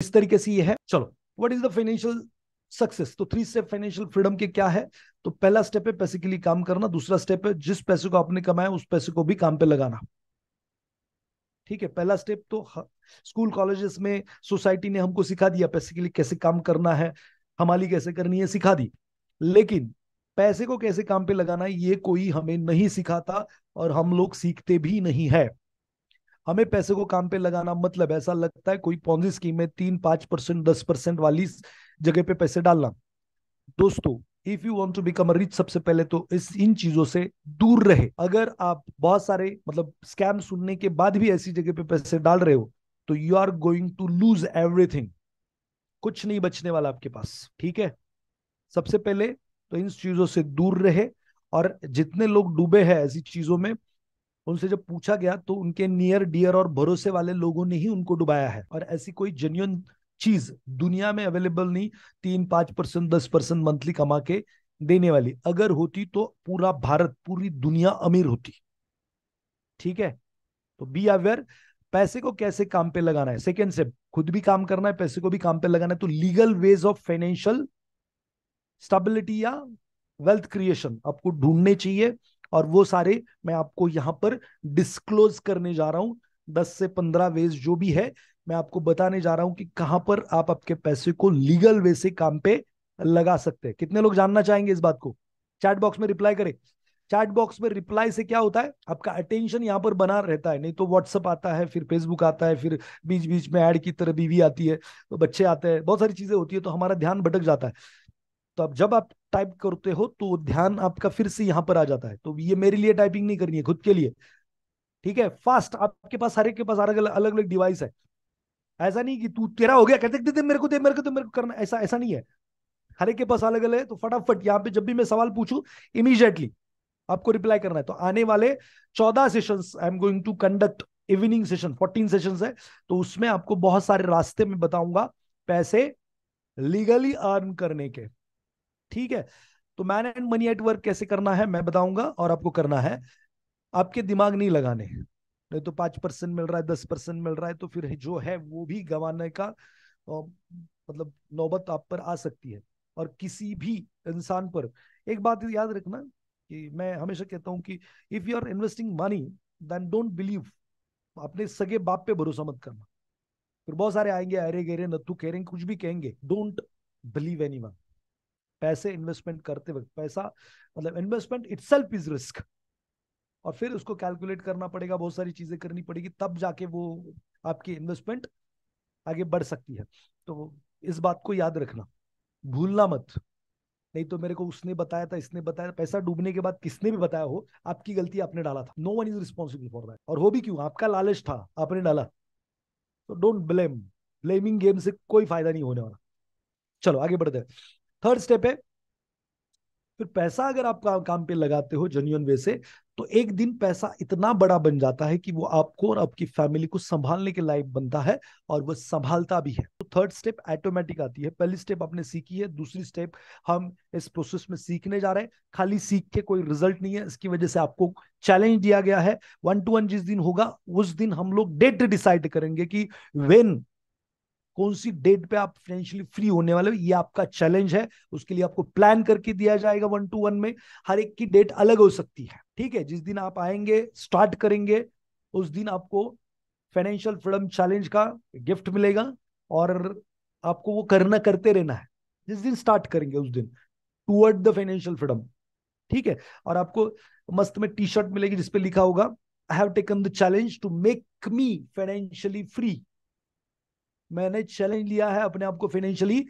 इस तरीके से ये है। चलो, what is the financial success? तो 3 स्टेप फाइनेंशियल फ्रीडम के क्या है? तो पहला स्टेप है पैसे के लिए काम करना। दूसरा स्टेप है जिस पैसे को आपने कमाया उस पैसे को भी काम पे लगाना। ठीक है, पहला स्टेप तो स्कूल कॉलेजेस में सोसाइटी ने हमको सिखा दिया पैसे के लिए कैसे काम करना है, हमारी कैसे करनी है, सिखा दी। लेकिन पैसे को कैसे काम पे लगाना है ये कोई हमें नहीं सिखाता, और हम लोग सीखते भी नहीं है। हमें पैसे को काम पे लगाना मतलब ऐसा लगता है कोई पॉन्जी स्कीम में 3-5%, 10% वाली जगह पे पैसे डालना। दोस्तों, if you want to become rich, सबसे पहले तो इस इन चीजों से दूर रहे। अगर आप बहुत सारे मतलब स्कैम सुनने के बाद भी ऐसी जगह पे पैसे डाल रहे हो तो you are going to lose everything. कुछ नहीं बचने वाला आपके पास। ठीक है, सबसे पहले तो इन चीजों से दूर रहे। और जितने लोग डूबे हैं ऐसी चीजों में, उनसे जब पूछा गया तो उनके नियर डियर और भरोसे वाले लोगों ने ही उनको डुबाया है। और ऐसी कोई जेन्युइन चीज दुनिया में अवेलेबल नहीं 3-5%, 10% मंथली कमा के देने वाली। अगर होती तो पूरा भारत, पूरी दुनिया अमीर होती। ठीक है, तो बी अवेयर। पैसे को कैसे काम पे लगाना है? सेकेंड से खुद भी काम करना है, पैसे को भी काम पे लगाना है। तो legal ways of financial stability या वेल्थ क्रिएशन आपको ढूंढने चाहिए। और वो सारे मैं आपको यहां पर डिस्क्लोज करने जा रहा हूं। 10 से 15 वेज जो भी है मैं आपको बताने जा रहा हूं कि कहां पर आप आपके पैसे को लीगल वे से काम पे लगा सकते हैं। कितने लोग जानना चाहेंगे इस बात को? चैट बॉक्स में रिप्लाई करें। चैट बॉक्स में रिप्लाई से क्या होता है, आपका अटेंशन यहाँ पर बना रहता है। नहीं तो व्हाट्सअप आता है, फिर फेसबुक आता है, फिर बीच बीच में ऐड की तरह बीवी आती है, तो बच्चे आते हैं, बहुत सारी चीजें होती है, तो हमारा ध्यान भटक जाता है। तो अब जब आप टाइप करते हो तो ध्यान आपका फिर से यहां पर आ जाता है। तो ये मेरे लिए टाइपिंग नहीं करनी है, खुद के लिए। ठीक है, फास्ट। आपके पास हर एक के पास अलग अलग अलग अलग डिवाइस है। ऐसा नहीं कि तू तेरा हो गया कहते दे, दे मेरे को, दे मेरे को, दे मेरे को करना, ऐसा ऐसा नहीं है। हर एक के पास अलग अलग है। तो फटाफट यहाँ पे जब भी मैं सवाल पूछूं, इमीडिएटली आपको रिप्लाई करना है। तो आने वाले 14 sessions I am going to conduct. Evening session 14 sessions है, तो उसमें आपको बहुत सारे रास्ते में बताऊंगा पैसे लीगली अर्न करने के। ठीक है, तो man and money at work कैसे करना है मैं बताऊंगा, और आपको करना है आपके दिमाग नहीं लगाने। नहीं तो 5% मिल रहा है, 10% मिल रहा है, तो फिर जो है वो भी गंवाने का मतलब नौबत आप पर आ सकती है। और किसी भी इंसान पर एक बात याद रखना कि मैं हमेशा कहता हूं कि if you are investing money then don't believe. अपने सगे बाप पे भरोसा मत करना। फिर बहुत सारे आएंगे अरे गेरे नत्थु कहेंगे, कुछ भी कहेंगे। Don't believe anyone. पैसे इन्वेस्टमेंट करते वक्त, पैसा मतलब इन्वेस्टमेंट इटसेल्फ इज रिस्क। और फिर उसको कैलकुलेट करना पड़ेगा, बहुत सारी चीजें करनी पड़ेगी, तब जाके वो आपकी इन्वेस्टमेंट आगे बढ़ सकती है। तो इस बात को याद रखना, भूलना मत। नहीं तो मेरे को उसने बताया था, इसने बताया, पैसा डूबने के बाद किसने भी बताया हो, आपकी गलती, आपने डाला था। No one is responsible for that. और हो भी क्यों, आपका लालच था, आपने डाला। तो डोंट ब्लेम। ब्लेमिंग गेम से कोई फायदा नहीं होने वाला। चलो आगे बढ़ते हैं। थर्ड स्टेप है, फिर पैसा अगर आप काम पे लगाते हो जेन्युइन वे से, तो एक दिन पैसा इतना बड़ा बन जाता है कि वो आपको और आपकी फैमिली को संभालने के लायक बनता है, और वो संभालता भी है। तो थर्ड स्टेप ऑटोमेटिक आती है। पहली स्टेप आपने सीखी है, दूसरी स्टेप हम इस प्रोसेस में सीखने जा रहे हैं। खाली सीख के कोई रिजल्ट नहीं है, इसकी वजह से आपको चैलेंज दिया गया है। 1-to-1 जिस दिन होगा उस दिन हम लोग डेट डिसाइड करेंगे कि वेन, कौन सी डेट पे आप फाइनेंशियली फ्री होने वाले हो। ये आपका चैलेंज है, उसके लिए आपको प्लान करके दिया जाएगा 1-to-1 में। हर एक की डेट अलग हो सकती है। ठीक है, जिस दिन आप आएंगे स्टार्ट करेंगे उस दिन आपको फाइनेंशियल फ्रीडम चैलेंज का गिफ्ट मिलेगा, और आपको वो करना, करते रहना है जिस दिन स्टार्ट करेंगे उस दिन, टूवर्ड द फाइनेंशियल फ्रीडम। ठीक है, और आपको मस्त में टी शर्ट मिलेगी जिसपे लिखा होगा I have taken the challenge to make me financially free. मैंने चैलेंज लिया है अपने आप को फाइनेंशियली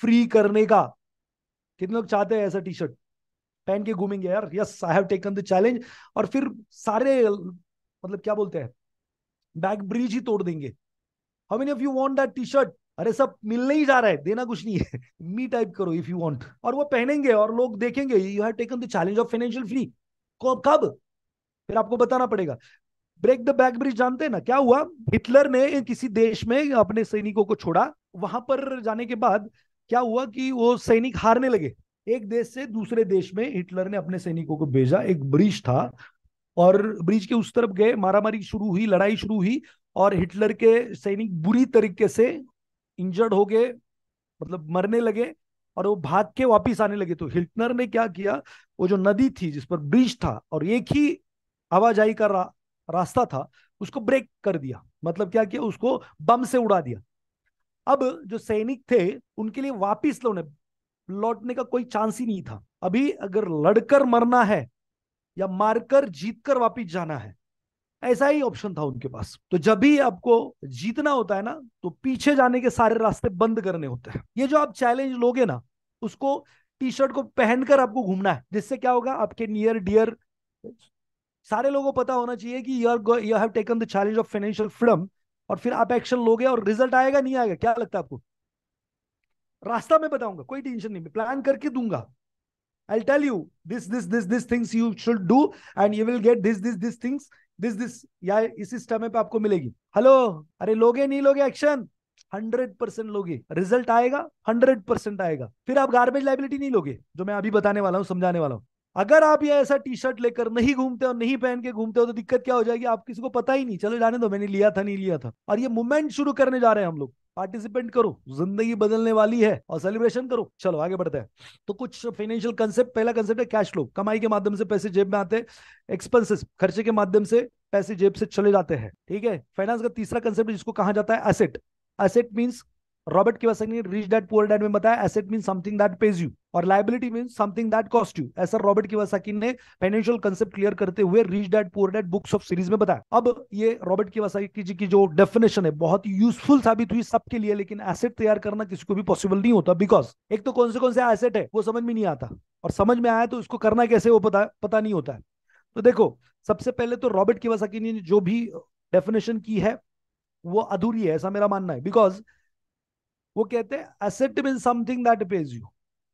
फ्री करने का। कितने लोग चाहते हैं ऐसा टी शर्ट पहन के घूमेंगे यार, yes I have taken the challenge. और फिर सारे मतलब क्या बोलते हैं, बैक ब्रिज ही तोड़ देंगे। How many of you want that T shirt? अरे सब मिलने ही जा रहा है, देना कुछ नहीं है। मी टाइप करो इफ यू वांट, और वो पहनेंगे और लोग देखेंगे you have taken the challenge of financial free. कब? फिर आपको बताना पड़ेगा। ब्रेक द बैक ब्रिज जानते हैं ना क्या हुआ? हिटलर ने किसी देश में अपने सैनिकों को छोड़ा, वहां पर जाने के बाद क्या हुआ कि वो सैनिक हारने लगे। एक देश से दूसरे देश में हिटलर ने अपने सैनिकों को भेजा, एक ब्रिज था, और ब्रिज के उस तरफ गए, मारामारी शुरू हुई, लड़ाई शुरू हुई, और हिटलर के सैनिक बुरी तरीके से इंजर्ड हो गए, मतलब मरने लगे, और वो भाग के वापिस आने लगे। तो हिटलर ने क्या किया, वो जो नदी थी जिस पर ब्रिज था और एक ही आवाजाही का रास्ता था, उसको ब्रेक कर दिया। मतलब क्या किया, उसको बम से उड़ा दिया। अब जो सैनिक थे उनके लिए वापिस लौटने का कोई चांस ही नहीं था। अभी अगर लड़कर मरना है या मारकर जीतकर वापिस जाना है, ऐसा ही ऑप्शन था उनके पास। तो जब भी आपको जीतना होता है ना, तो पीछे जाने के सारे रास्ते बंद करने होते हैं। ये जो आप चैलेंज लोगे ना, उसको टी शर्ट को पहनकर आपको घूमना है, जिससे क्या होगा, आपके नियर डियर सारे लोगों को पता होना चाहिए कि you have taken the challenge of financial freedom. और फिर आप एक्शन लोगे और रिजल्ट आएगा नहीं आएगा, क्या लगता है आपको? रास्ता मैं बताऊंगा, कोई टेंशन नहीं, मैं प्लान करके दूंगा। I'll tell you this things you should do, and you will get this things, this या इसी समय पे आपको मिलेगी। हेलो, अरे लोगे नहीं लोगे एक्शन? 100% लोगे, रिजल्ट आएगा, 100% आएगा। फिर आप गार्बेज लाइबिलिटी नहीं लोगे, जो मैं अभी बताने वाला हूँ, समझाने वाला हूँ। अगर आप ये ऐसा टी शर्ट लेकर नहीं घूमते और नहीं पहन के घूमते हो, तो दिक्कत क्या हो जाएगी, आप किसी को पता ही नहीं, चलो जाने दो, मैंने लिया था नहीं लिया था। और ये मूवमेंट शुरू करने जा रहे हैं हम लोग। पार्टिसिपेंट करो, जिंदगी बदलने वाली है, और सेलिब्रेशन करो। चलो आगे बढ़ते हैं। तो कुछ फाइनेंशियल कंसेप्ट, पहला कंसेप्ट है कैश फ्लो। कमाई के माध्यम से पैसे जेब में आते हैं। एक्सपेंसेस, खर्चे के माध्यम से पैसे जेब से चले जाते हैं। ठीक है। फाइनेंस का तीसरा कंसेप्ट जिसको कहा जाता है asset. Asset means, Robert Kiyosaki ने रिच डैड पुअर डैड में बताया, asset mean something that pays you, और liability mean something that cost you. ऐसा रॉबर्ट कियोसाकी ने फाइनेंशियल कंसेप्ट क्लियर करते हुए rich dad poor dad books of series में बताया। अब ये रॉबर्ट कियोसाकी जी की जो डेफिनेशन है बहुत यूजफुल साबित हुई सबके लिए, लेकिन एसेट तैयार करना किसी को भी पॉसिबल नहीं होता, बिकॉज एक तो कौन से एसेट है वो समझ में नहीं आता, और समझ में आया तो उसको करना कैसे वो पता नहीं होता है। तो देखो, सबसे पहले तो रॉबर्ट कियोसाकी ने जो भी डेफिनेशन की है वो अधूरी है, ऐसा मेरा मानना है। बिकॉज वो कहते हैं asset mean something that pays you.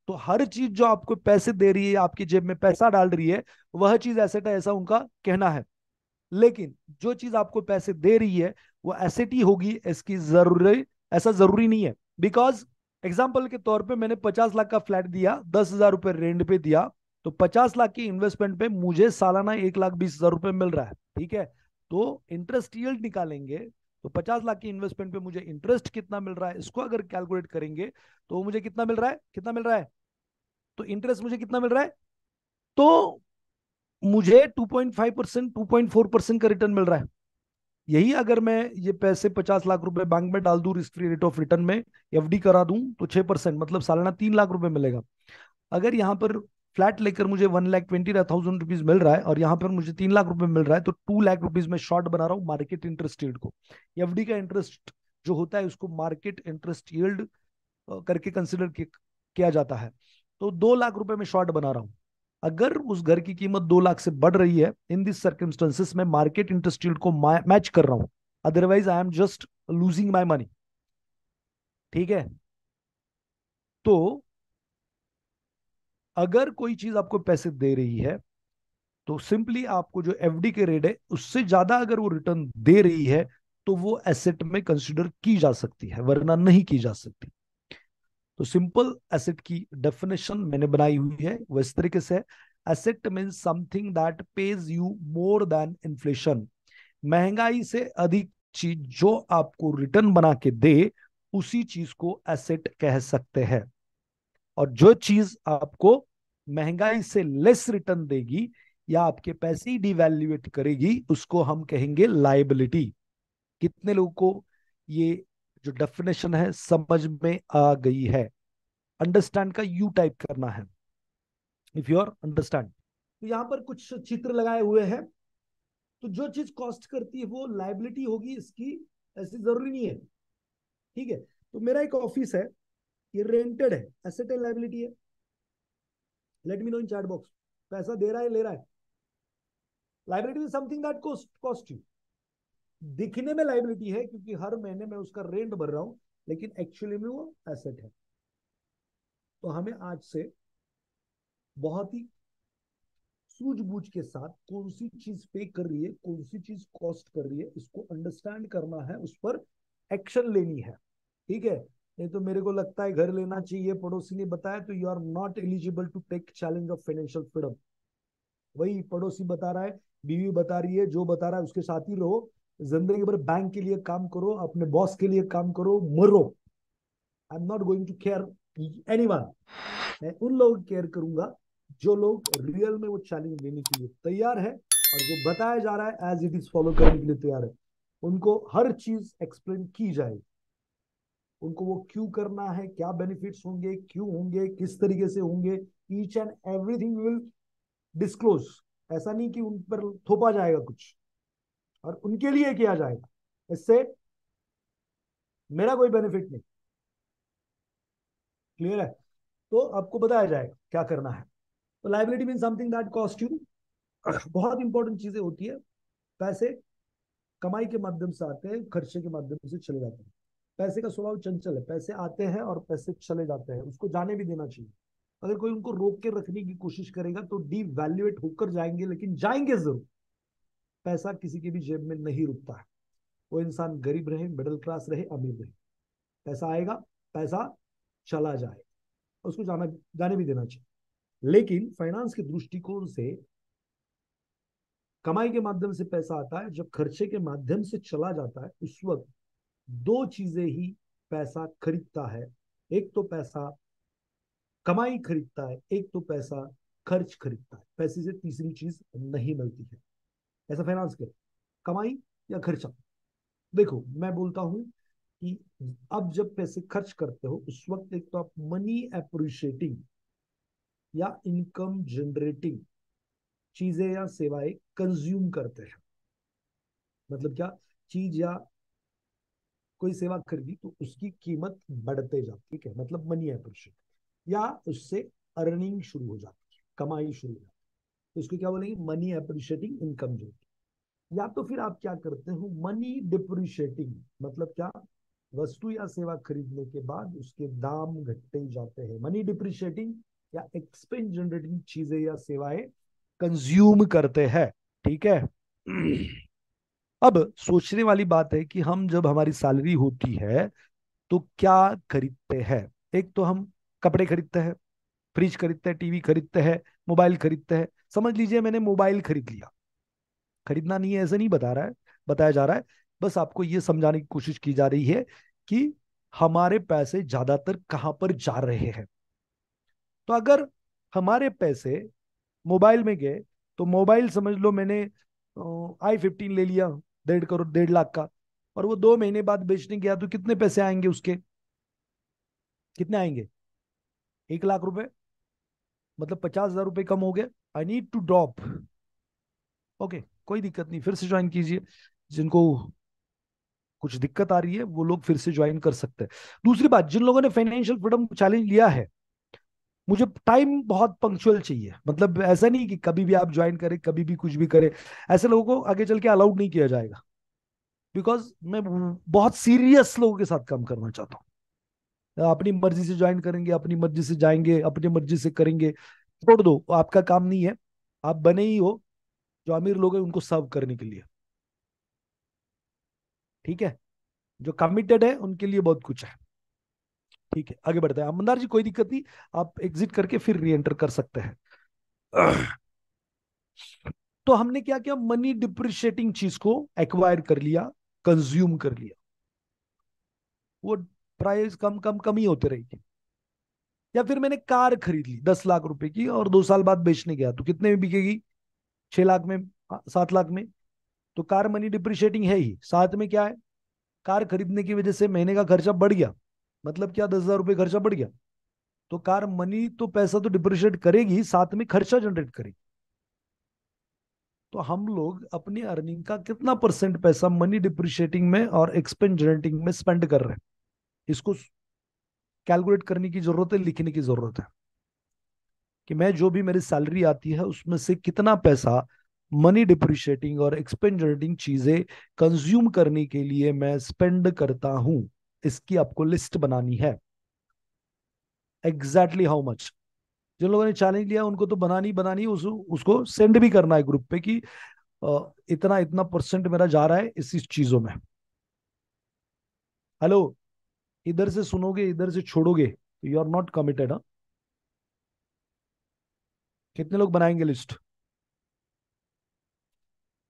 तो हर चीज जो आपको पैसे दे रही है, आपकी जेब में पैसा डाल रही है, वह चीज एसेट है, ऐसा उनका कहना है। लेकिन जो चीज आपको पैसे दे रही है वो एसेट ही होगी, इसकी जरूरी ऐसा जरूरी नहीं है। बिकॉज एग्जाम्पल के तौर पे मैंने 50 लाख का फ्लैट दिया, 10,000 रुपए रेंट पे दिया, तो 50 लाख की इन्वेस्टमेंट पे मुझे सालाना 1,20,000 रुपए मिल रहा है। ठीक है। तो इंटरेस्ट यील्ड निकालेंगे, तो 50 लाख की इन्वेस्टमेंट पे मुझे इंटरेस्ट कितना मिल रहा है, इसको अगर कैलकुलेट करेंगे तो मुझे कितना मिल रहा है, कितना मिल रहा है, तो इंटरेस्ट मुझे कितना मिल रहा है, तो मुझे 2.5%, 2.4% का रिटर्न मिल रहा है। यही अगर मैं ये पैसे 50 लाख रुपए बैंक में डाल दूं, risk free rate of return में एफडी करा दूं, तो 6%, मतलब सालाना 3 लाख रुपए मिलेगा। अगर यहाँ पर फ्लैट लेकर मुझे 1,20,000 रुपीज मिल रहा है, और यहाँ पर मुझे 3 लाख रुपए मिल रहा है, तो 2 लाख रुपीज में शॉर्ट बना रहा हूँ मार्केट इंटरेस्ट यील्ड को। एफडी का इंटरेस्ट जो होता है उसको मार्केट इंटरेस्ट यील्ड करके कंसिडर किया जाता है। तो 2 लाख रुपए में शॉर्ट बना रहा हूं। अगर उस घर की कीमत 2 लाख से बढ़ रही है, इन दिस सर्कमस्टेंसेस में मार्केट इंटरेस्ट यील्ड को मैच कर रहा हूं, otherwise I am just losing my money. ठीक है। तो अगर कोई चीज आपको पैसे दे रही है, तो सिंपली आपको जो एफडी के रेट है उससे ज्यादा अगर वो रिटर्न दे रही है, तो वो एसेट में कंसिडर की जा सकती है, वरना नहीं की जा सकती। तो सिंपल एसेट की डेफिनेशन मैंने बनाई हुई है वो इस तरीके से है। Asset means something that pays you more than inflation. महंगाई से अधिक चीज जो आपको रिटर्न बना के दे, उसी चीज को एसेट कह सकते हैं। और जो चीज आपको महंगाई से लेस रिटर्न देगी या आपके पैसे ही डिवैल्यूएट करेगी, उसको हम कहेंगे लाइबिलिटी। कितने लोगों को ये जो डेफिनेशन है समझ में आ गई है? अंडरस्टैंड का यू टाइप करना है इफ यू आर अंडरस्टैंड। तो यहां पर कुछ चित्र लगाए हुए हैं। तो जो चीज कॉस्ट करती है वो लाइबिलिटी होगी इसकी, ऐसी जरूरी नहीं है। ठीक है। तो मेरा एक ऑफिस है, ये रेंटेड है, एसेट है लाइबिलिटी है? लेट मी नो इन चैट बॉक्स। पैसा दे रहा है ले रहा है? Liability is something that cost you. दिखने में लाइबिलिटी है क्योंकि हर महीने मैं उसका रेंट भर रहा हूं, लेकिन एक्चुअली में वो एसेट है। तो हमें आज से बहुत ही सूझबूझ के साथ कौन सी चीज पे कर रही है, कौन सी चीज कॉस्ट कर रही है, इसको अंडरस्टैंड करना है, उस पर एक्शन लेनी है। ठीक है। नहीं तो मेरे को लगता है घर लेना चाहिए, पड़ोसी ने बताया, तो you are not eligible to take challenge of financial freedom. वही पड़ोसी बता रहा है, बीवी बता रही है, जो बता रहा है उसके साथ ही रहो। जिंदगी भर बैंक के लिए काम करो, अपने बॉस के लिए काम करो, मरो। I am not going to care anyone. मैं उन लोगों की केयर करूंगा जो लोग रियल में वो चैलेंज लेने के लिए तैयार है, और जो बताया जा रहा है एज इट इज फॉलो करने के लिए तैयार है। उनको हर चीज एक्सप्लेन की जाएगी, उनको वो क्यों करना है, क्या बेनिफिट्स होंगे, क्यों होंगे, किस तरीके से होंगे, each and everything will disclose. ऐसा नहीं कि उन पर थोपा जाएगा कुछ और उनके लिए किया जाएगा, इससे मेरा कोई बेनिफिट नहीं। क्लियर है? तो आपको बताया जाएगा क्या करना है। तो liability mean something that cost you. बहुत इंपॉर्टेंट चीजें होती है। पैसे कमाई के माध्यम से आते हैं, खर्चे के माध्यम से चले जाते हैं। पैसे का स्वभाव चंचल है, पैसे आते हैं और पैसे चले जाते हैं, उसको जाने भी देना चाहिए। अगर कोई उनको रोक के रखने की कोशिश करेगा तो डीवैल्यूएट होकर जाएंगे, लेकिन जाएंगे जरूर। पैसा किसी की भी जेब में नहीं रुकता है, वो इंसान गरीब रहे, मिडिल क्लास रहे, अमीर रहे, पैसा आएगा, पैसा चला जाएगा, उसको जाने भी देना चाहिए। लेकिन फाइनेंस के दृष्टिकोण से कमाई के माध्यम से पैसा आता है, जब खर्चे के माध्यम से चला जाता है उस वक्त दो चीजें ही पैसा खरीदता है। एक तो पैसा कमाई खरीदता है, एक तो पैसा खर्च खरीदता है। पैसे से तीसरी चीज नहीं मिलती है। ऐसा फाइनेंस के कमाई या खर्चा। देखो मैं बोलता हूं कि अब जब पैसे खर्च करते हो उस वक्त एक तो आप मनी अप्रिशिएटिंग या इनकम जनरेटिंग चीजें या सेवाएं कंज्यूम करते हैं। मतलब क्या, चीज या कोई सेवा खरीदी तो उसकी कीमत बढ़ते जाती है, ठीक है, मतलब मनी अप्रिशिएट, या उससे अर्निंग शुरू हो जाती है, कमाई शुरू हो जाती है, तो इसको क्या बोलेंगे, मनी अप्रिशिएटिंग इनकम जनरेटिंग। या तो फिर आप क्या करते हो, मनी डिप्रिशिएटिंग, मतलब क्या, वस्तु या सेवा खरीदने के बाद उसके दाम घटते जाते हैं। मनी डिप्रिशिएटिंग या एक्सपेंस जनरेटिंग चीजें या सेवाएं कंज्यूम करते हैं। ठीक है। अब सोचने वाली बात है कि हम जब हमारी सैलरी होती है तो क्या खरीदते हैं। एक तो हम कपड़े खरीदते हैं, फ्रिज खरीदते हैं, टीवी खरीदते हैं, मोबाइल खरीदते हैं। समझ लीजिए मैंने मोबाइल खरीद लिया, खरीदना नहीं है ऐसा नहीं बता रहा है, बताया जा रहा है, बस आपको ये समझाने की कोशिश की जा रही है कि हमारे पैसे ज्यादातर कहां पर जा रहे हैं। तो अगर हमारे पैसे मोबाइल में गए तो मोबाइल समझ लो मैंने i15 ले लिया, 1.5 करोड़ 1.5 लाख का, और वो 2 महीने बाद बेचने गया तो कितने पैसे आएंगे उसके, कितने आएंगे, 1 लाख रुपए, मतलब 50,000 रुपए कम हो गए। I need to drop. Okay, कोई दिक्कत नहीं, फिर से ज्वाइन कीजिए। जिनको कुछ दिक्कत आ रही है वो लोग फिर से ज्वाइन कर सकते हैं। दूसरी बात, जिन लोगों ने फाइनेंशियल फ्रीडम चैलेंज लिया है, मुझे टाइम बहुत पंक्चुअल चाहिए। मतलब ऐसा नहीं कि कभी भी आप ज्वाइन करें, कभी भी कुछ भी करें। ऐसे लोगों को आगे चल के अलाउड नहीं किया जाएगा, बिकॉज मैं बहुत सीरियस लोगों के साथ काम करना चाहता हूँ। अपनी मर्जी से ज्वाइन करेंगे, अपनी मर्जी से जाएंगे, अपनी मर्जी से करेंगे, छोड़ दो, आपका काम नहीं है। आप बने ही हो जो अमीर लोग हैं उनको सर्व करने के लिए। ठीक है, जो कमिटेड है उनके लिए बहुत कुछ है। ठीक है, आगे बढ़ते हैं। अमनदार जी कोई दिक्कत नहीं, आप एग्जिट करके फिर री एंटर कर सकते हैं। तो हमने क्या किया, मनी डिप्रिशिएटिंग चीज को एक्वायर कर लिया, कंज्यूम कर लिया, वो प्राइस कम कम कम ही होते रहेगी। या फिर मैंने कार खरीद ली 10 लाख रुपए की और 2 साल बाद बेचने गया तो कितने में बिकेगी, 6 लाख में, 7 लाख में। तो कार मनी डिप्रिशिएटिंग है ही, साथ में क्या है, कार खरीदने की वजह से महीने का खर्चा बढ़ गया, मतलब क्या, 10,000 रुपये खर्चा बढ़ गया। तो कार मनी तो पैसा तो डिप्रिशिएट करेगी, साथ में खर्चा जनरेट करेगी। तो हम लोग अपनी अर्निंग का कितना परसेंट पैसा मनी डिप्रिशिएटिंग में और एक्सपेंस जनरेटिंग में स्पेंड कर रहे हैं, इसको कैलकुलेट करने की जरूरत है, लिखने की जरूरत है कि मैं जो भी मेरी सैलरी आती है उसमें से कितना पैसा मनी डिप्रिशिएटिंग और एक्सपेंस जनरेटिंग चीजें कंज्यूम करने के लिए मैं स्पेंड करता हूं। इसकी आपको लिस्ट बनानी है, एग्जैक्टली हाउ मच। जिन लोगों ने चैलेंज लिया उनको तो बनानी बनानी, उसको सेंड भी करना है ग्रुप पे कि इतना इतना परसेंट मेरा जा रहा है इस चीजों में। हेलो, इधर से सुनोगे इधर से छोड़ोगे तो यू आर नॉट कमिटेड। कितने लोग बनाएंगे लिस्ट।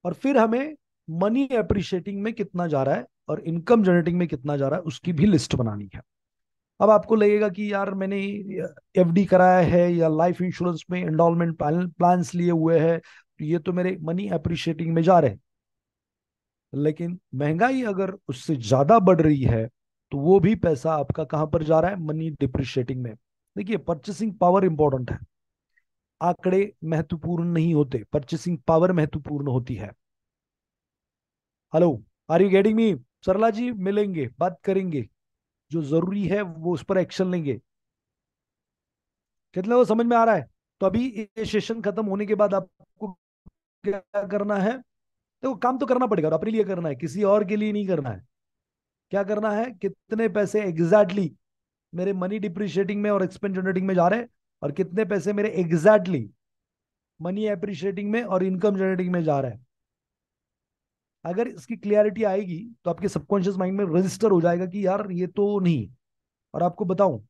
और फिर हमें मनी अप्रिशिएटिंग में कितना जा रहा है और इनकम जनरेटिंग में कितना जा रहा है उसकी भी लिस्ट बनानी है। अब आपको लगेगा कि यार मैंने एफडी कराया है या लाइफ इंश्योरेंस में एंडोलमेंट प्लान्स लिए हुए हैं, तो ये तो मेरे मनी अप्रिशिएटिंग में जा रहे हैं। लेकिन महंगाई अगर उससे ज्यादा बढ़ रही है तो वो भी पैसा आपका कहां पर जा रहा है? मनी डिप्रिशिएटिंग में। देखिए, परचेसिंग पावर इंपॉर्टेंट है, आंकड़े महत्वपूर्ण नहीं होते, परचेसिंग पावर महत्वपूर्ण होती है। Hello, are you getting me? Sarla ji, मिलेंगे, बात करेंगे, जो जरूरी है वो उस पर एक्शन लेंगे। कितने को समझ में आ रहा है? तो अभी ये सेशन खत्म होने के बाद आपको क्या करना है? तो काम तो करना पड़ेगा, और अपने लिए करना है, किसी और के लिए नहीं करना है। क्या करना है? कितने पैसे एग्जैक्टली मेरे मनी डिप्रिशिएटिंग में और एक्सपेंस जनरेटिंग में जा रहे हैं, और कितने पैसे मेरे एग्जैक्टली मनी एप्रिशिएटिंग में और इनकम जनरेटिंग में जा रहे हैं। अगर इसकी क्लियरिटी आएगी तो आपके सबकॉन्शियस माइंड में रजिस्टर हो जाएगा कि यार ये तो नहीं। और आपको बताऊं,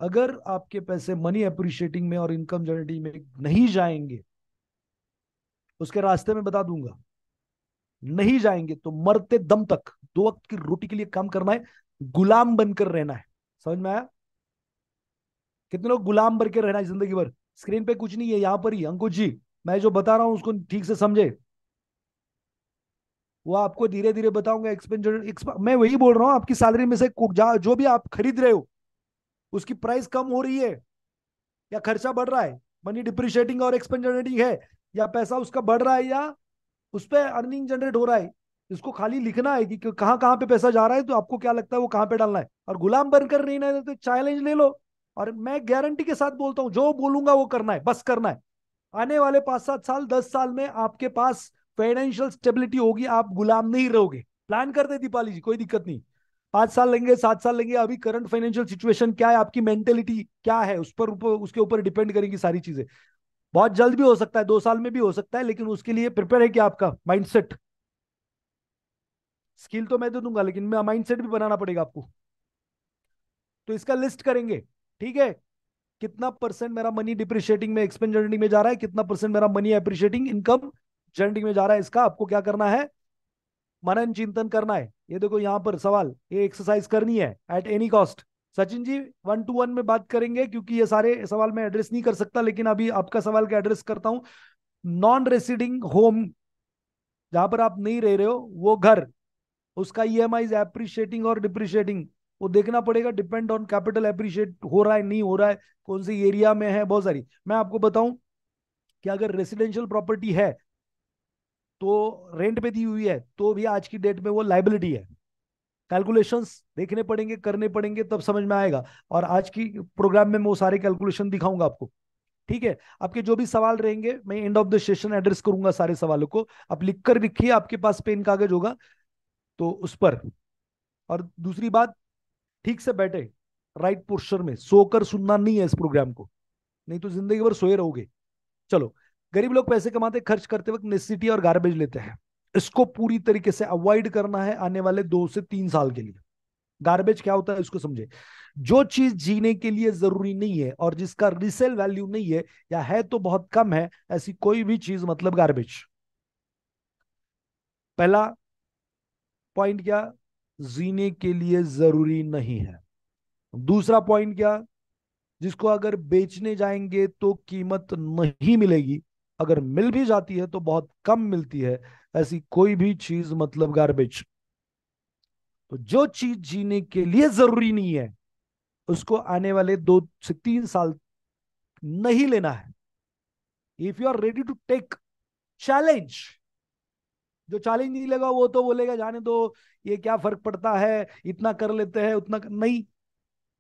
अगर आपके पैसे मनी अप्रिशिएटिंग में और इनकम जनरेटिंग में नहीं जाएंगे, उसके रास्ते में बता दूंगा, नहीं जाएंगे तो मरते दम तक 2 वक्त की रोटी के लिए काम करना है, गुलाम बनकर रहना है। समझ में आया? कितने लोग गुलाम बन के रहना है जिंदगी भर? स्क्रीन पे कुछ नहीं है, यहां पर ही अंकुश जी, मैं जो बता रहा हूं उसको ठीक से समझे। वो आपको धीरे धीरे बताऊंगा। एक्सपेंडिचर मैं वही बोल रहा हूँ, आपकी सैलरी में से जो भी आप खरीद रहे हो उसकी प्राइस कम हो रही है या खर्चा बढ़ रहा है, मनी डिप्रिशिएटिंग और एक्सपेंस जनरेटिंग है, या पैसा उसका बढ़ रहा है या उस पर अर्निंग जनरेट हो रहा है। इसको खाली लिखना है कि कहाँ कहाँ पे पैसा जा रहा है, तो आपको क्या लगता है वो कहाँ पे डालना है। और गुलाम बनकर नहीं ना, तो चैलेंज ले लो। और मैं गारंटी के साथ बोलता हूँ, जो बोलूंगा वो करना है, बस करना है। आने वाले 5-7 साल 10 साल में आपके पास फाइनेंशियल स्टेबिलिटी होगी, आप गुलाम नहीं रहोगे। प्लान कर दे दीपाली जी, कोई दिक्कत नहीं। 5 साल लेंगे, 7 साल लेंगे, अभी करंट फाइनेंशियल सिचुएशन क्या है, आपकी मेंटेलिटी क्या है, उस पर उसके ऊपर डिपेंड करेंगी सारी चीजें। बहुत जल्द भी हो सकता है, 2 साल में भी हो सकता है, लेकिन उसके लिए प्रिपेयर है क्या आपका माइंडसेट? स्किल तो मैं दे दूंगा, लेकिन माइंडसेट भी बनाना पड़ेगा आपको। तो इसका लिस्ट करेंगे, ठीक है? कितना परसेंट मेरा मनी डिप्रिशिएटिंग में एक्सपेंस जनरेटिंग में जा रहा है, कितना परसेंट मेरा मनी अप्रिशिएटिंग इनकम जनरेटिंग में जा रहा है, इसका आपको क्या करना है? मनन चिंतन करना है। ये देखो यहाँ पर सवाल, ये एक्सरसाइज करनी है at any cost. Sachin ji, 1-to-1 में बात करेंगे, क्योंकि ये सारे सवाल मैं एड्रेस नहीं कर सकता, लेकिन अभी आपका सवाल का एड्रेस करता हूं। नॉन रेसिडिंग होम, जहां पर आप नहीं रह रहे हो, वो घर, उसका ईएमआई एप्रिशिएटिंग और डिप्रिशिएटिंग, वो देखना पड़ेगा। डिपेंड ऑन कैपिटल, एप्रिशिएट हो रहा है नहीं हो रहा है, कौन सी एरिया में है, बहुत सारी। मैं आपको बताऊं कि अगर रेसिडेंशियल प्रॉपर्टी है तो रेंट पे दी हुई है, तो भी आज की डेट में वो लाइबिलिटी है। कैलकुलेशंस देखने पड़ेंगे, करने पड़ेंगे, तब समझ में आएगा। और आज की प्रोग्राम में मैं वो सारे कैलकुलेशन दिखाऊंगा आपको। ठीक है? आपके जो भी सवाल रहेंगे मैं end of the session address करूंगा सारे सवालों को। आप लिख कर रखिए, आपके पास पेन कागज होगा तो उस पर। और दूसरी बात, ठीक से बैठे, राइट पोस्चर में, सोकर सुनना नहीं है इस प्रोग्राम को, नहीं तो जिंदगी भर सोए रहोगे। चलो, गरीब लोग पैसे कमाते खर्च करते वक्त नेसेसिटी और गार्बेज लेते हैं, इसको पूरी तरीके से अवॉइड करना है आने वाले 2 से 3 साल के लिए। गार्बेज क्या होता है इसको समझे। जो चीज जीने के लिए जरूरी नहीं है और जिसका रिसेल वैल्यू नहीं है, या है तो बहुत कम है, ऐसी कोई भी चीज मतलब गार्बेज। पहला पॉइंट क्या? जीने के लिए जरूरी नहीं है। दूसरा पॉइंट क्या? जिसको अगर बेचने जाएंगे तो कीमत नहीं मिलेगी, अगर मिल भी जाती है तो बहुत कम मिलती है, ऐसी कोई भी चीज मतलब गार्बेज। तो जो चीज जीने के लिए जरूरी नहीं है, उसको आने वाले 2 से 3 साल नहीं लेना है। If you are ready to take challenge, जो चैलेंज नहीं लेगा वो तो बोलेगा जाने दो, ये क्या फर्क पड़ता है, इतना कर लेते हैं उतना नहीं।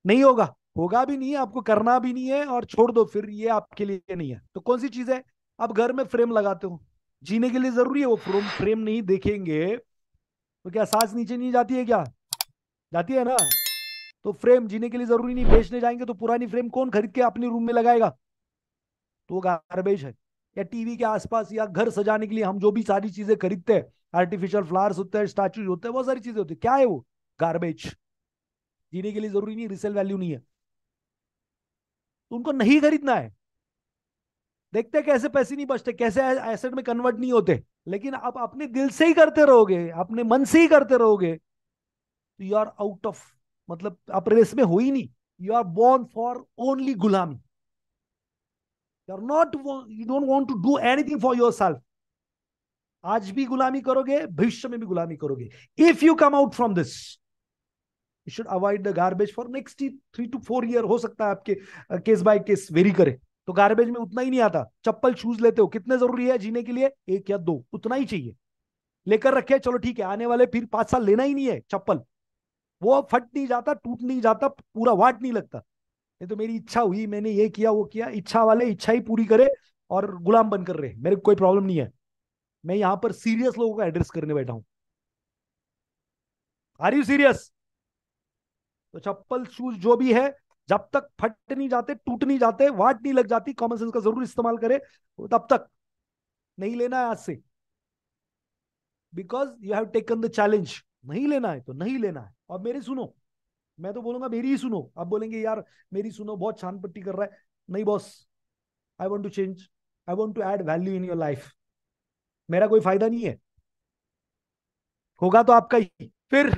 नहीं होगा, होगा भी नहीं, आपको करना भी नहीं है, और छोड़ दो फिर, ये आपके लिए नहीं है। तो कौन सी चीज है? आप घर में फ्रेम लगाते हो, जीने के लिए जरूरी है वो फ्रेम? फ्रेम नहीं देखेंगे तो क्या सांस नीचे नहीं जाती है क्या? जाती है ना। तो फ्रेम जीने के लिए जरूरी नहीं, बेचने जाएंगे तो पुरानी फ्रेम कौन खरीद के अपने रूम में लगाएगा? तो वो गार्बेज है। या टीवी के आसपास या घर सजाने के लिए हम जो भी सारी चीजें खरीदते हैं, आर्टिफिशियल फ्लावर्स होते हैं, स्टैचूज होते हैं, बहुत सारी चीजें होती है, क्या है वो? गार्बेज। जीने के लिए जरूरी नहीं, रिसेल वैल्यू नहीं है, तो उनको नहीं खरीदना है। देखते हैं कैसे पैसे नहीं बचते, कैसे एसेट में कन्वर्ट नहीं होते। लेकिन आप अपने दिल से ही करते रहोगे, अपने मन से ही करते रहोगे, तो यू आर आउट ऑफ, मतलब आप रेस में हो ही नहीं। You are born for only गुलामी। You are not, you don't want to do anything for yourself. आज भी गुलामी करोगे, भविष्य में भी गुलामी करोगे। If you come out from this, you should avoid the garbage for next 3 to 4 year. हो सकता है आपके केस बाय केस वेरी करे। तो गार्बेज में उतना ही नहीं आता। चप्पल शूज लेते हो, कितने जरूरी है जीने के लिए? 1 या 2, उतना ही चाहिए। लेकर रखे, चलो ठीक है, आने वाले फिर 5 साल लेना ही नहीं है चप्पल। वो फट नहीं जाता, टूट नहीं जाता, पूरा वाट नहीं लगता। ये तो मेरी इच्छा हुई, मैंने ये किया वो किया। इच्छा वाले इच्छा ही पूरी करे और गुलाम बनकर रहे, मेरे को कोई प्रॉब्लम नहीं है। मैं यहां पर सीरियस लोगों को एड्रेस करने बैठा हूं। Are you serious? तो चप्पल शूज जो भी है, जब तक फट नहीं जाते, टूट नहीं जाते, वाट नहीं लग जाती, कॉमन सेंस का जरूर इस्तेमाल करे, तब तक नहीं लेना है आज से। Because you have taken the challenge. नहीं लेना है तो नहीं लेना है। और मेरी सुनो, मैं तो बोलूंगा मेरी ही सुनो। आप बोलेंगे यार मेरी सुनो, बहुत छान पट्टी कर रहा है। नहीं boss, I want to change, I want to add value in your life. मेरा कोई फायदा नहीं है, होगा तो आपका ही। फिर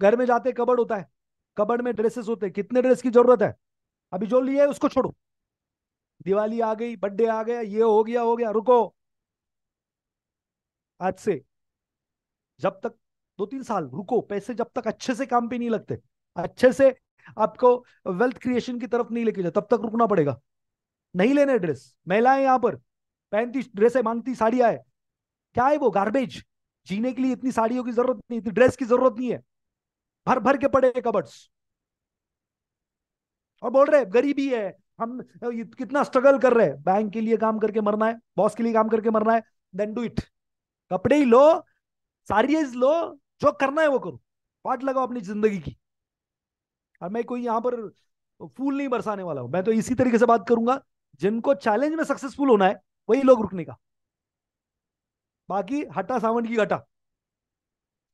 घर में जाते कबर्ड होता है, कबर्ड में ड्रेसेस होते हैं। कितने ड्रेस की जरूरत है? अभी जो लिया है उसको छोड़ो। दिवाली आ गई, बर्थडे आ गया, ये हो गया, रुको। आज से जब तक 2-3 साल रुको, पैसे जब तक अच्छे से काम पे नहीं लगते, अच्छे से आपको वेल्थ क्रिएशन की तरफ नहीं लेके जाए, तब तक रुकना पड़ेगा। नहीं लेने ड्रेस। महिलाएं यहाँ पर 35 ड्रेसें मांगती, साड़ियां है। क्या है वो? गार्बेज। जीने के लिए इतनी साड़ियों की जरूरत नहीं, इतनी ड्रेस की जरूरत नहीं है। भर भर के पड़े कबर्ड्स। और बोल रहे गरीबी है, हम कितना स्ट्रगल कर रहे हैं। बैंक के लिए काम करके मरना है, बॉस के लिए काम करके मरना है, देन डू इट। कपड़े ही लो, साड़ियां लो, जो करना है वो करो। पार्ट लगाओ अपनी जिंदगी की। और मैं कोई यहाँ पर फूल नहीं बरसाने वाला हूं। मैं तो इसी तरीके से बात करूंगा, जिनको चैलेंज में सक्सेसफुल होना है वही लोग रुकने का। बाकी हटा सावन की घटा,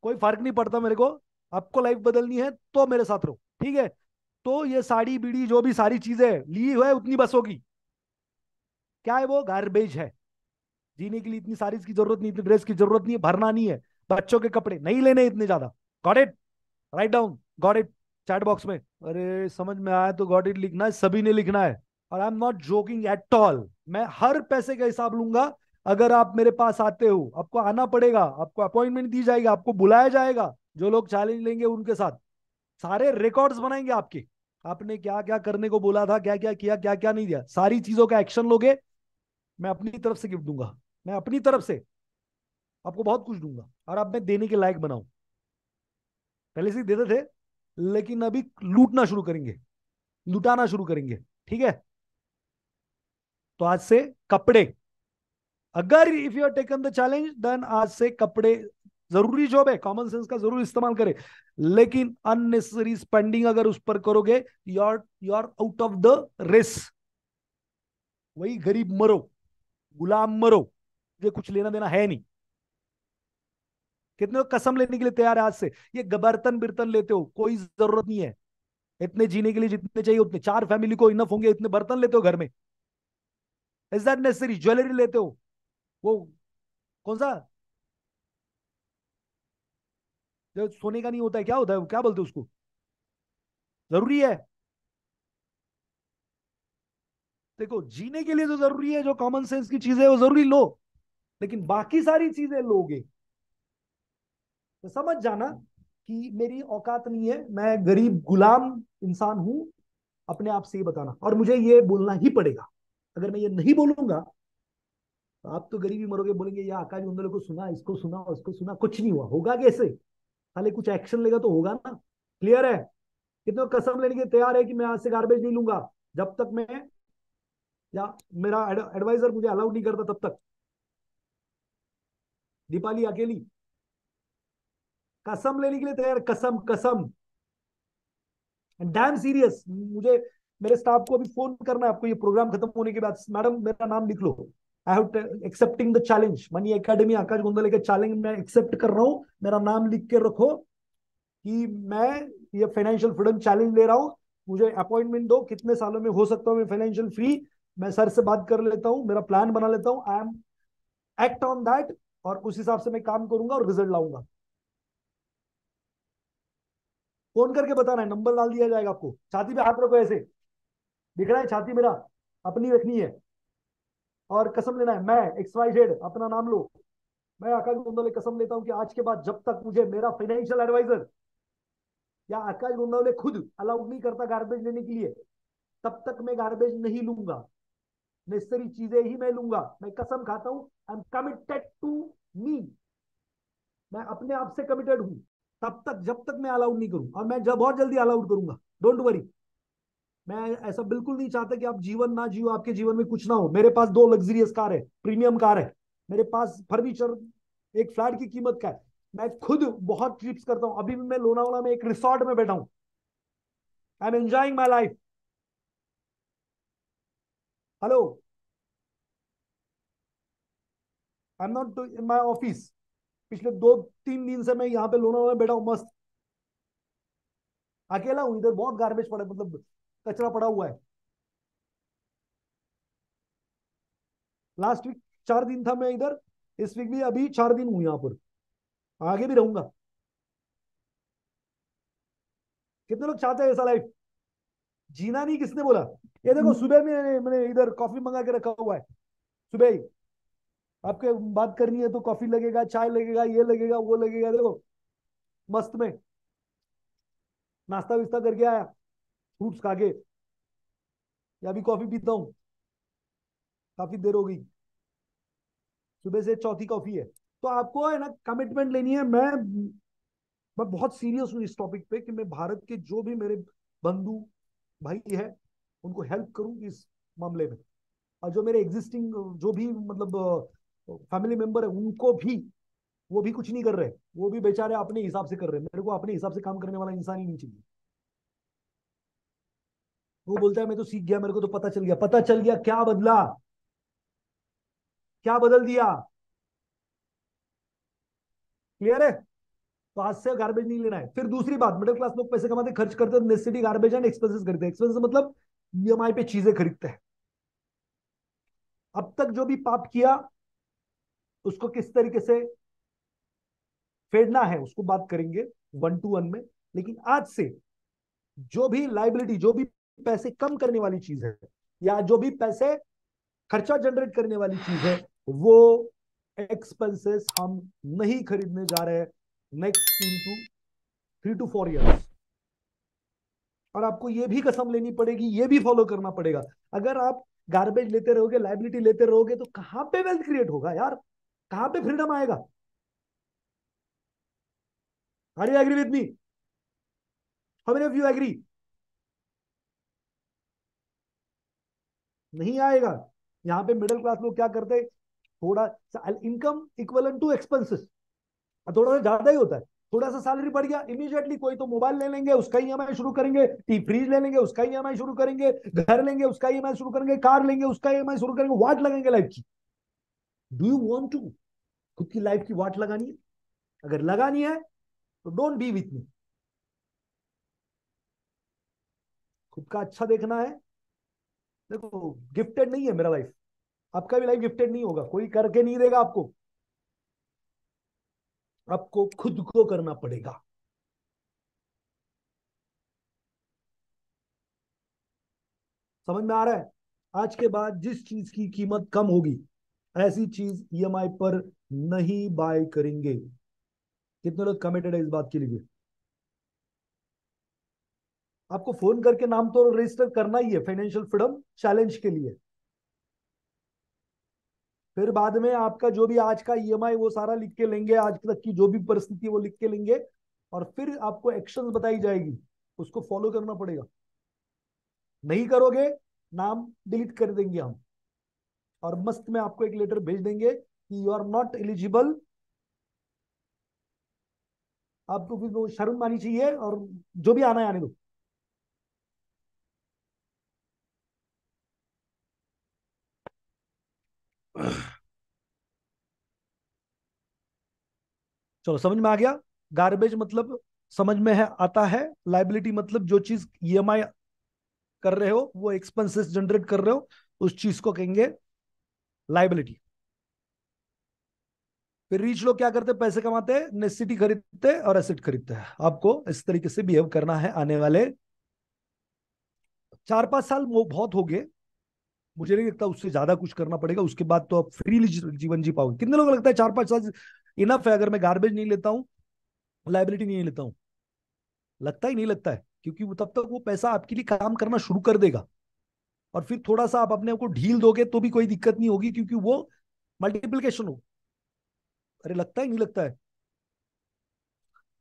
कोई फर्क नहीं पड़ता मेरे को। आपको लाइफ बदलनी है तो मेरे साथ रहो, ठीक है? तो ये साड़ी बीड़ी जो भी सारी चीजें ली हुई है उतनी बस होगी। क्या है वो? गार्बेज है। जीने के लिए इतनी सारी की जरूरत नहीं, इतनी ड्रेस की जरूरत नहीं है, भरना नहीं है। बच्चों के कपड़े नहीं लेने इतने ज्यादा। Got it? Write down, got it, chat box में। अरे समझ में आया तो गॉट इट लिखना है, सभी ने लिखना है। और आई am not joking at all. मैं हर पैसे का हिसाब लूंगा। अगर आप मेरे पास आते हो, आपको आना पड़ेगा, आपको अपॉइंटमेंट दी जाएगी, आपको बुलाया जाएगा। जो लोग चैलेंज लेंगे उनके साथ सारे रिकॉर्ड्स बनाएंगे आपके। आपने क्या क्या करने को बोला था, क्या क्या किया, क्या क्या नहीं दिया, सारी चीजों का एक्शन लोगे। मैं अपनी तरफ से गिफ्ट दूंगा। मैं अपनी तरफ से आपको बहुत कुछ दूंगा, और अब मैं देने के लायक बनाऊं। पहले से ही देते थे, लेकिन अभी लूटना शुरू करेंगे, लुटाना शुरू करेंगे, ठीक है? तो आज से कपड़े, अगर if you are taken the challenge, then आज से कपड़े जरूरी। जॉब है, कॉमन सेंस का जरूर इस्तेमाल करें, लेकिन अननेसेसरी स्पेंडिंग अगर उस पर करोगे, you are out of the race. वही गरीब मरो, गुलाम मरो, ये कुछ लेना देना है नहीं। कितने लोग कसम लेने के लिए तैयार है आज से? ये बर्तन बिर्तन लेते हो, कोई जरूरत नहीं है। इतने जीने के लिए जितने चाहिए उतने, 4 फैमिली को इनफ होंगे, इतने बर्तन लेते हो घर में। Is that necessary? ज्वेलरी लेते हो, वो कौन सा जो सोने का नहीं होता है, क्या होता है वो, क्या बोलते हैं उसको? जरूरी है। देखो, जीने के लिए जो जरूरी है, जो कॉमन सेंस की चीजें है वो जरूरी लो, लेकिन बाकी सारी चीजें लोगे तो समझ जाना कि मेरी औकात नहीं है, मैं गरीब गुलाम इंसान हूं। अपने आप से ये बताना, और मुझे ये बोलना ही पड़ेगा। अगर मैं ये नहीं बोलूंगा तो आप तो गरीबी मरोगे, बोलेंगे ये आकाश गुंदले को सुना, इसको सुना, उसको सुना, कुछ नहीं हुआ। होगा कैसे? खाली कुछ एक्शन लेगा तो होगा ना। क्लियर है? कितने कसम लेने के तैयार है कि मैं आज से गार्बेज नहीं लूंगा, जब तक मैं, या मेरा एडवाइजर मुझे अलाउड नहीं करता तब तक? दीपाली अकेली कसम लेने के लिए तैयार, कसम कसम, डैम सीरियस। मुझे मेरे स्टाफ को अभी फोन करना है, आपको ये प्रोग्राम खत्म होने के बाद, मैडम मेरा नाम लिख लो। I have accepting the challenge, money academy Akash Gondle के चैलेंज में एक्सेप्ट कर रहा हूं। मेरा नाम लिख के रखो कि मैं ये फाइनेंशियल फ्रीडम चैलेंज ले रहा हूं। मुझे अपॉइंटमेंट दो, कितने सालों में हो सकता हूं मैं फाइनेंशियल फ्री। मैं सर से बात कर लेता हूं, मेरा प्लान बना लेता हूं, I M act on that, और उस हिसाब से मैं काम करूंगा और रिजल्ट लाऊंगा। फोन करके बताना है, नंबर डाल दिया जाएगा आपको। छाती पे हाथ रखो ऐसे, दिख रहा है छाती मेरा, अपनी रखनी है। और कसम लेना है, मैं XYZ अपना नाम लो, मैं आकाश गोंदवले कसम लेता हूं कि आज के बाद जब तक मुझे मेरा फाइनेंशियल एडवाइजर या आकाश गोंदवले खुद अलाउड नहीं करता गार्बेज लेने के लिए, तब तक मैं गार्बेज नहीं लूंगा। नेसेसरी चीजें ही मैं लूंगा, मैं कसम खाता हूं। I am committed to me, मैं अपने आप से कमिटेड हूं। तब तक जब तक मैं अलाउड नहीं करूं, और मैं जब बहुत जल्दी अलाउड करूंगा, डोंट वरी। मैं ऐसा बिल्कुल नहीं चाहता कि आप जीवन ना जियो, आपके जीवन में कुछ ना हो। मेरे पास 2 लग्जरियस कार है, प्रीमियम कार है, मेरे पास फर्नीचर एक फ्लैट की कीमत का है। मैं खुद बहुत ट्रिप्स करता हूं, अभी भी मैं लोनावाला में एक रिसोर्ट में बैठा हूं। I am enjoying my life. Hello, I am not in my office. पिछले 2-3 दिन से मैं यहाँ पे लोनावाला में बैठा हूँ मस्त। अकेला हूँ, इधर बहुत गार्बेज पड़ा है, मतलब कचरा पड़ा हुआ है। लास्ट वीक 4 दिन था मैं इधर, इस वीक भी अभी 4 दिन हूँ यहाँ पर, आगे भी रहूंगा। कितने लोग चाहते हैं ऐसा लाइफ? जीना नहीं किसने बोला? ये देखो सुबह में मैंने इधर कॉफी मंगा के रखा हुआ है। सुबह ही आपके बात करनी है तो कॉफी लगेगा, चाय लगेगा, ये लगेगा, वो लगेगा। देखो मस्त में नाश्ता विस्ता करके आया, फ्रूट्स खा के, या अभी कॉफी पीता हूँ। काफी देर हो गई, सुबह से चौथी कॉफी है। तो आपको है ना कमिटमेंट लेनी है। मैं बहुत सीरियस हूँ इस टॉपिक पे कि मैं भारत के जो भी मेरे बंधु भाई है उनको हेल्प करूं इस मामले में। और जो मेरे एग्जिस्टिंग जो भी मतलब फैमिली मेंबर है उनको भी, वो भी कुछ नहीं कर रहे, वो भी बेचारे अपने हिसाब से कर रहे हैं। मेरे को अपने हिसाब से काम करने वाला इंसान ही नहीं चाहिए। वो बोलता है मैं तो सीख गया, मेरे को तो पता चल गया। पता चल गया, क्या बदला? क्या बदल दिया? क्लियर है? तो आज से गार्बेज नहीं लेना है। फिर दूसरी बात, मिडिल क्लास लोग पैसे कमाते खर्च करते हैं, नेसेसिटी गार्बेज एंड एक्सपेंसेस करते हैं। एक्सपेंसेस मतलब EMI पे चीजें खरीदते हैं। अब तक जो भी पाप किया उसको किस तरीके से फेडना है उसको बात करेंगे 1-to-1 में। लेकिन आज से जो भी लाइबिलिटी, जो भी पैसे कम करने वाली चीज है, या जो भी पैसे खर्चा जनरेट करने वाली चीज है, वो एक्सपेंसेस हम नहीं खरीदने जा रहे हैं नेक्स्ट 3 to 4 ईयर्स। और आपको ये भी कसम लेनी पड़ेगी, ये भी फॉलो करना पड़ेगा। अगर आप गार्बेज लेते रहोगे, लाइबिलिटी लेते रहोगे, तो कहां पे वेल्थ क्रिएट होगा यार? कहां पे फ्रीडम आएगा? Are you agree with me? How many of you agree? नहीं आएगा। यहाँ पे मिडिल क्लास लोग क्या करते हैं, थोड़ा इनकम इक्वल टू एक्सपेंसेस, थोड़ा सा ज्यादा ही होता है। थोड़ा सा सैलरी बढ़ गया, इमीडिएटली कोई तो मोबाइल ले लेंगे, उसका EMI शुरू करेंगे, टी फ्रीज ले लेंगे, उसका EMI शुरू करेंगे, घर लेंगे, उसका EMI शुरू करेंगे, कार लेंगे, उसका EMI शुरू करेंगे, वाट लगेंगे लाइफ की। डू यू वांट टू खुद की लाइफ की वाट लगानी है? अगर लगानी है तो डोंट बी विथ मी। खुद का अच्छा देखना है। देखो गिफ्टेड नहीं है मेरा लाइफ, आपका भी लाइफ गिफ्टेड नहीं होगा, कोई करके नहीं देगा आपको, आपको खुद को करना पड़ेगा। समझ में आ रहा है? आज के बाद जिस चीज की कीमत कम होगी, ऐसी चीज EMI पर नहीं बाय करेंगे। कितने लोग कमिटेड है इस बात के लिए? आपको फोन करके नाम तो रजिस्टर करना ही है फाइनेंशियल फ्रीडम चैलेंज के लिए। फिर बाद में आपका जो भी आज का EMI वो सारा लिख के लेंगे, आज तक की जो भी परिस्थिति वो लिख के लेंगे, और फिर आपको एक्शन बताई जाएगी, उसको फॉलो करना पड़ेगा। नहीं करोगे, नाम डिलीट कर देंगे हम, और मस्त में आपको एक लेटर भेज देंगे कि यू आर नॉट एलिजिबल। आपको फिर वो शर्म आनी चाहिए, और जो भी आना है आने दो। चलो समझ में आ गया। गार्बेज मतलब समझ में है, आता है। लाइबिलिटी मतलब जो चीज EMI कर रहे हो, वो एक्सपेंसेस जनरेट कर रहे हो, उस चीज को कहेंगे लाइबिलिटी। फिर रिच लोग क्या करते हैं, पैसे कमाते हैं, नेसेसिटी खरीदते हैं और एसेट खरीदते हैं। आपको इस तरीके से बिहेव करना है आने वाले 4-5 साल। वो बहुत हो गए, मुझे नहीं लगता उससे ज्यादा कुछ करना पड़ेगा। उसके बाद तो आप फ्रीली जीवन जी पाओगे। कितने लोगों को लगता है 4-5 साल इनफ है अगर मैं गार्बेज नहीं लेता हूँ, लाइबिलिटी नहीं लेता हूँ? लगता ही नहीं लगता है, क्योंकि वो तब तक वो पैसा आपके लिए काम करना शुरू कर देगा। और फिर थोड़ा सा आप अपने आप को ढील दोगे तो भी कोई दिक्कत नहीं होगी, क्योंकि वो मल्टीप्लीकेशन हो। अरे लगता ही नहीं लगता है।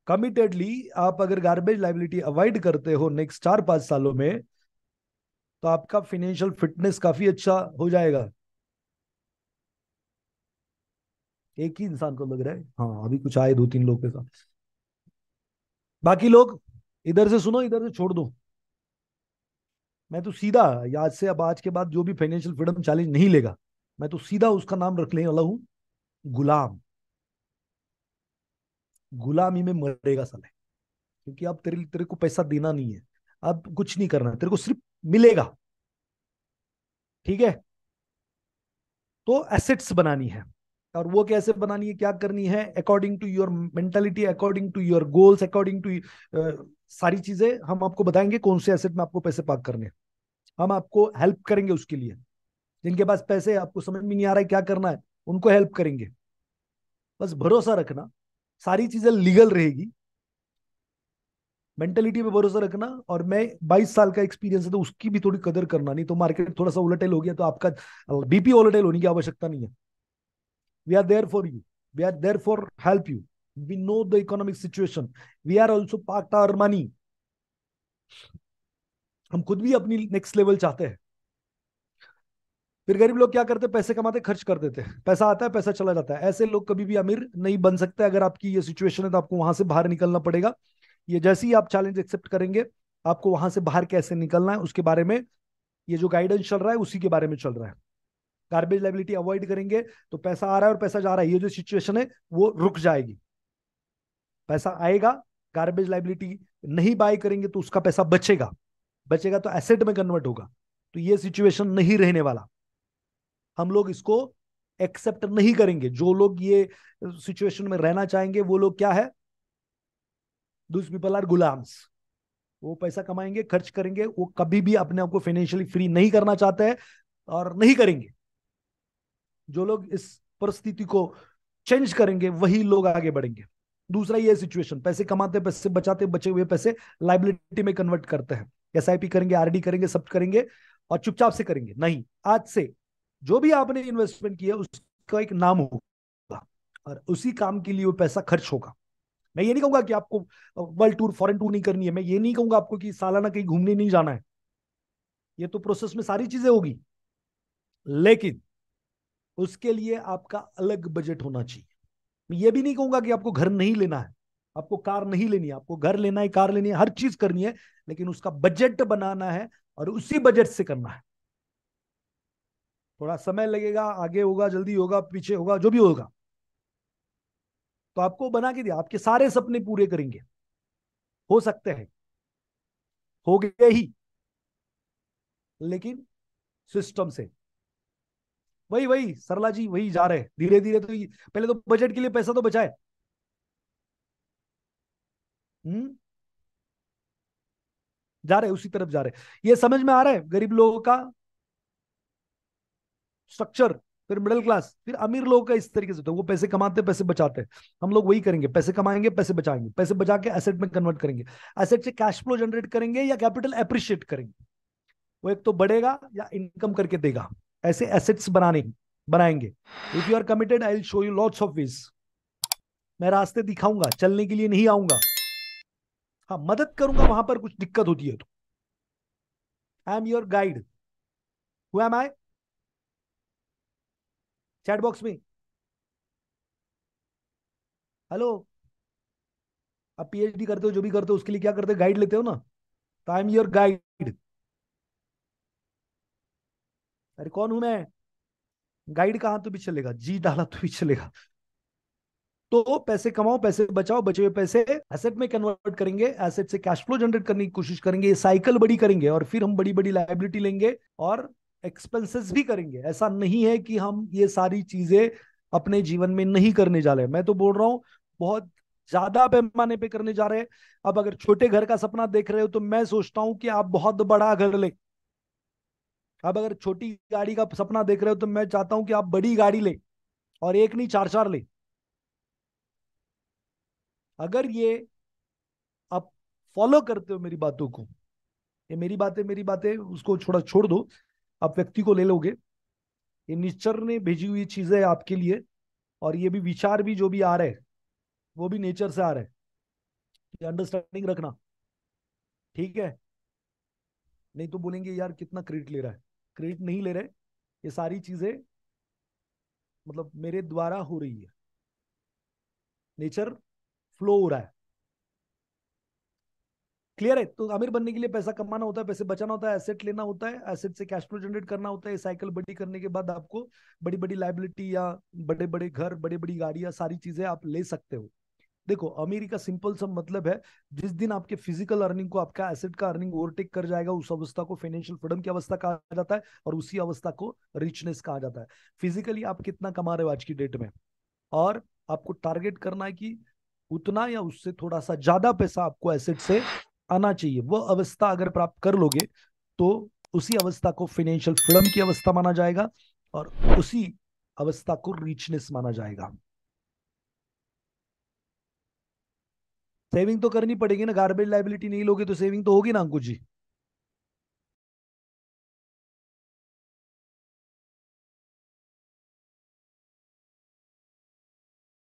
कमिटेडली आप अगर गार्बेज लाइबिलिटी अवॉइड करते हो नेक्स्ट 4-5 सालों में, तो आपका फाइनेंशियल फिटनेस काफी अच्छा हो जाएगा। एक ही इंसान को लग रहा है, हाँ अभी कुछ आए 2-3 लोग के साथ। बाकी लोग इधर से सुनो, इधर से छोड़ दो। मैं तो सीधा आज से, अब आज के बाद जो भी फाइनेंशियल फ्रीडम चैलेंज नहीं लेगा, मैं तो सीधा उसका नाम रखने वाला हूँ, गुलाम। गुलामी में मरेगा साले। क्योंकि अब तेरे तेरे को पैसा देना नहीं है, अब कुछ नहीं करना, तेरे को सिर्फ मिलेगा। ठीक है? तो एसेट्स बनानी है। और वो कैसे बनानी है, क्या करनी है? According to your mentality, according to your goals, according to सारी चीजें हम आपको बताएंगे कौन से एसेट में आपको पैसे पार्क करने हैं। हम आपको हेल्प करेंगे उसके लिए। जिनके पास पैसे आपको समझ में नहीं आ रहा है क्या करना है, उनको हेल्प करेंगे। बस भरोसा रखना, सारी चीजें लीगल रहेगी। मेंटेलिटी पे भरोसा रखना। और मैं 22 साल का एक्सपीरियंस है तो उसकी भी थोड़ी कदर करना, नहीं तो मार्केट थोड़ा सा उलटेल हो गया तो आपका बीपी उलटेल होने की आवश्यकता नहीं है। We are there for you, we are there for help you. We know the economic situation, we are also part our money. हम खुद भी अपनी नेक्स्ट लेवल चाहते हैं। फिर गरीब लोग क्या करते हैं, पैसे कमाते खर्च कर देते हैं, पैसा आता है पैसा चला जाता है। ऐसे लोग कभी भी अमीर नहीं बन सकते। अगर आपकी ये सिचुएशन है तो आपको वहां से बाहर निकलना पड़ेगा। ये जैसे ही आप चैलेंज एक्सेप्ट करेंगे, आपको वहां से बाहर कैसे निकलना है उसके बारे में ये जो गाइडेंस चल रहा है उसी के बारे में चल रहा है। गार्बेज लाइबिलिटी अवॉइड करेंगे तो पैसा आ रहा है और पैसा जा रहा है, ये जो सिचुएशन है वो रुक जाएगी। पैसा आएगा, गार्बेज लाइबिलिटी नहीं बाय करेंगे तो उसका पैसा बचेगा, बचेगा तो एसेट में कन्वर्ट होगा। तो ये सिचुएशन नहीं रहने वाला। हम लोग इसको एक्सेप्ट नहीं करेंगे। जो लोग ये सिचुएशन में रहना चाहेंगे वो लोग क्या है, दूस पीपल आर गुलाम्स। वो पैसा कमाएंगे, खर्च करेंगे, वो कभी भी अपने आप को फाइनेंशियली फ्री नहीं करना चाहते हैं और नहीं करेंगे। जो लोग इस परिस्थिति को चेंज करेंगे वही लोग आगे बढ़ेंगे। दूसरा ये सिचुएशन, पैसे कमाते पैसे बचाते, बचे हुए पैसे लाइबिलिटी में कन्वर्ट करते हैं। एसआईपी करेंगे, आरडी करेंगे, सब करेंगे और चुपचाप से करेंगे नहीं। आज से जो भी आपने इन्वेस्टमेंट किया उसका एक नाम होगा और उसी काम के लिए वो पैसा खर्च होगा। मैं ये नहीं कहूंगा कि आपको वर्ल्ड टूर, फॉरेन टूर नहीं करनी है। मैं ये नहीं कहूंगा आपको कि सालाना कहीं घूमने नहीं जाना है। ये तो प्रोसेस में सारी चीजें होगी, लेकिन उसके लिए आपका अलग बजट होना चाहिए। मैं ये भी नहीं कहूंगा कि आपको घर नहीं लेना है, आपको कार नहीं लेनी है। आपको घर लेना है, कार लेनी है, हर चीज करनी है, लेकिन उसका बजट बनाना है और उसी बजट से करना है। थोड़ा समय लगेगा, आगे होगा, जल्दी होगा, पीछे होगा, जो भी होगा। तो आपको बना के दिया, आपके सारे सपने पूरे करेंगे, हो सकते हैं, हो गए ही, लेकिन सिस्टम से। वही वही सरला जी, वही जा रहे धीरे धीरे। तो पहले तो बजट के लिए पैसा तो बचाए। हम्म, जा रहे उसी तरफ जा रहे। ये समझ में आ रहा है गरीब लोगों का स्ट्रक्चर, फिर मिडिल क्लास, फिर अमीर लोगों का इस तरीके से। तो वो पैसे कमाते पैसे बचाते हैं। हम लोग वही करेंगे, पैसे कमाएंगे पैसे बचाएंगे, पैसे बचा के एसेट में कन्वर्ट करेंगे। एसेट से कैश फ्लो जनरेट करेंगे या कैपिटल एप्रिशिएट करेंगे। वो एक तो बढ़ेगा या इनकम करके देगा। ऐसे एसेट्स बनाएंगे। If you are committed I will show you lots of ways. मैं रास्ते दिखाऊंगा, चलने के लिए नहीं आऊंगा। हाँ, मदद करूंगा वहां पर कुछ दिक्कत होती है तो। I am your guide. Who am I? Chat box में हेलो। आप पीएचडी करते हो, जो भी करते हो, उसके लिए क्या करते हो, गाइड लेते हो ना। तो आई एम योर गाइड। अरे कौन हूं मैं? गाइड कहां तो भी चलेगा, जी डाला तो भी चलेगा। तो पैसे कमाओ, पैसे बचाओ, बचे हुए पैसे एसेट में कन्वर्ट करेंगे, एसेट से कैश फ्लो जनरेट करने की कोशिश करेंगे, ये साइकिल बड़ी करेंगे और फिर हम बड़ी बड़ी लायबिलिटी लेंगे और एक्सपेंसेस भी करेंगे। ऐसा नहीं है कि हम ये सारी चीजें अपने जीवन में नहीं करने जा रहे। मैं तो बोल रहा हूं बहुत ज्यादा पैमाने पे करने जा रहे हैं। अब अगर छोटे घर का सपना देख रहे हो तो मैं सोचता हूं कि आप बहुत बड़ा घर ले। अब अगर छोटी गाड़ी का सपना देख रहे हो तो मैं चाहता हूं कि आप बड़ी गाड़ी ले, और एक नहीं, चार चार ले। अगर ये आप फॉलो करते हो मेरी बातों को, ये मेरी बातें उसको थोड़ा छोड़ दो, आप व्यक्ति को ले लोगे। ये नेचर ने भेजी हुई चीजें हैं आपके लिए, और ये भी विचार भी जो भी आ रहे हैं वो भी नेचर से आ रहे हैं। ये अंडरस्टैंडिंग रखना, ठीक है? नहीं तो बोलेंगे यार कितना क्रेडिट ले रहा है। क्रेडिट नहीं ले रहे, ये सारी चीजें मतलब मेरे द्वारा हो रही है। नेचर फ्लो हो रहा है। क्लियर है? तो अमीर बनने के लिए पैसा कमाना होता है, पैसे बचाना होता है, एसेट लेना होता है, एसेट से कैश फ्लो जनरेट करना होता है। ये साइकिल बड़ी करने के बाद आपको बड़ी बड़ी लाइबिलिटी या बड़े बड़े घर, बड़ी बड़ी गाड़ियां, सारी चीजें आप ले सकते हो। देखो, अमीरी का सिंपल सा मतलब है, जिस दिन आपके फिजिकल अर्निंग को आपका एसेट का अर्निंग ओवरटेक कर जाएगा, उस अवस्था को फाइनेंशियल फ्रीडम की अवस्था कहा जाता है, और उसी अवस्था को रिचनेस कहा जाता है। फिजिकली आप कितना कमा रहे हो आज की डेट में, और आपको टारगेट करना है कि उतना या उससे थोड़ा सा ज्यादा पैसा आपको एसेट से आना चाहिए। वो अवस्था अगर प्राप्त कर लोगे तो उसी अवस्था को फाइनेंशियल फ्रीडम की अवस्था माना जाएगा, और उसी अवस्था को रिचनेस माना जाएगा। सेविंग तो करनी पड़ेगी ना, गार्बेज लाइबिलिटी नहीं लोगे तो सेविंग तो होगी ना अंकुश जी।